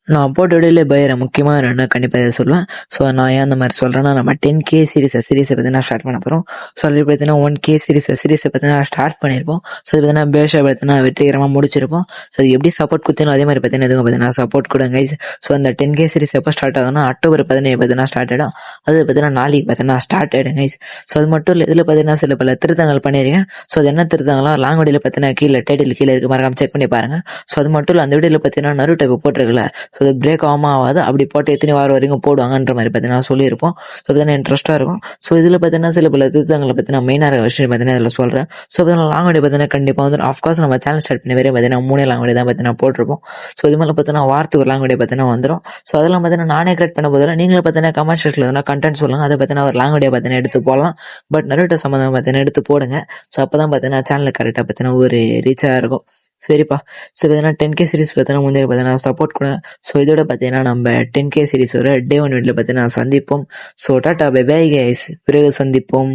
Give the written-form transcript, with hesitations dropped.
நான் போட்ட வீடியோல பயிர முக்கியமாக என்னென்னா கண்டிப்பாக இதை சொல்லுவேன். ஸோ நான் ஏன் அந்த மாதிரி சொல்கிறேன்னா, நம்ம 10K சீரிஸை பார்த்தீங்கன்னா ஸ்டார்ட் பண்ண போகிறோம். ஸோ அதில் பார்த்தீங்கன்னா 1K சீரிஸை பார்த்தீங்கன்னா ஸ்டார்ட் பண்ணியிருப்போம். ஸோ இது பார்த்தீங்கன்னா பேஷா பார்த்தீங்கன்னா வெற்றிகரமாக முடிச்சிருப்போம். ஸோ அது எப்படி சப்போர்ட் குத்தினோ அதே மாதிரி பார்த்தீங்கன்னா இதுவும் பார்த்தீங்கன்னா சப்போர்ட் கூட கைஸ். ஸோ அந்த 10K சீரிஸ் எப்போ ஸ்டார்ட் ஆகுதுன்னா அக்டோபர் 17 பார்த்தீங்கன்னா ஸ்டார்ட் ஆகிடும். அது பார்த்தீங்கன்னா நாளைக்கு பார்த்தீங்கன்னா ஸ்டார்ட் ஆகிடும் கைஸ். ஸோ அது மட்டும் இல்லை, இதில் பார்த்தீங்கன்னா சில பல திருத்தங்கள் பண்ணியிருக்கேன். ஸோ அது என்ன திருத்தங்களாம் லாங் வீடியோவில் பார்த்தீங்கன்னா டைட்டில் கீழே இருக்கு, மறக்காம செக் பண்ணி பாருங்கள். ஸோ அது மட்டும் இல்லை, அந்த வீடியோவில் பார்த்தீங்கன்னா நருட்டோ இப்போ போட்டிருக்கல, ஸோ அது பிரேக் ஆகாது, அப்படி போட்டு எத்தனை வாரம் வரைக்கும் போடுவாங்கன்ற மாதிரி பார்த்தீங்கன்னா சொல்லியிருப்போம். ஸோ பார்த்தீங்கன்னா இன்ட்ரெஸ்ட்டாக இருக்கும். ஸோ இதில் பார்த்தீங்கன்னா சில பல திருத்தங்களை பார்த்தீங்கன்னா மெயினாக விஷயம் பார்த்தீங்கன்னா இதில் சொல்கிறேன். ஸோ பார்த்தீங்கன்னா லாங் வீடியோ பார்த்தீங்கன்னா கண்டிப்பாக வந்து ஆஃப்கோர்ஸ் நம்ம சேனல் ஸ்டார்ட் பண்ணி வரையும் பார்த்தீங்கன்னா 3 லாங் வீடியோ தான் பார்த்தீங்கன்னா போட்டிருப்போம். ஸோ இது மாதிரி பார்த்தீங்கன்னா வாரத்துக்கு ஒரு லாங் வீடியோ பார்த்தீங்கன்னா வந்துடும். ஸோ அதெல்லாம் பார்த்தீங்கன்னா நானே கிரியேட் பண்ண போதில்லை, நீங்களும் பார்த்தீங்கன்னா கமெண்ட் செக்ஷனில் எதனா கண்டென்ட் சொல்லுங்கள், அதை பார்த்தீங்கன்னா ஒரு லாங் வீடியோ பார்த்தீங்கன்னா எடுத்து போடலாம். பட் நருட்டோ சம்மந்தம் பார்த்தீங்கன்னா எடுத்து போடுங்க. ஸோ அப்போ தான் பார்த்தீங்கன்னா சேனலுக்கு கரெக்டாக பார்த்தீங்கன்னா ஒரு ரீச்சாக இருக்கும். சரிப்பா. ஸோ பார்த்தீங்கன்னா 10K சீரிஸ் பார்த்தீங்கன்னா முந்தைய பார்த்தீங்கன்னா சப்போர்ட் கூட. ஸோ இதோட பார்த்தீங்கன்னா நம்ம 10K சீரிஸ் ஒரு டே 1 வீட்டில் பார்த்தீங்கன்னா சந்திப்போம். So tata bye bye guys, பிறகு சந்திப்போம்.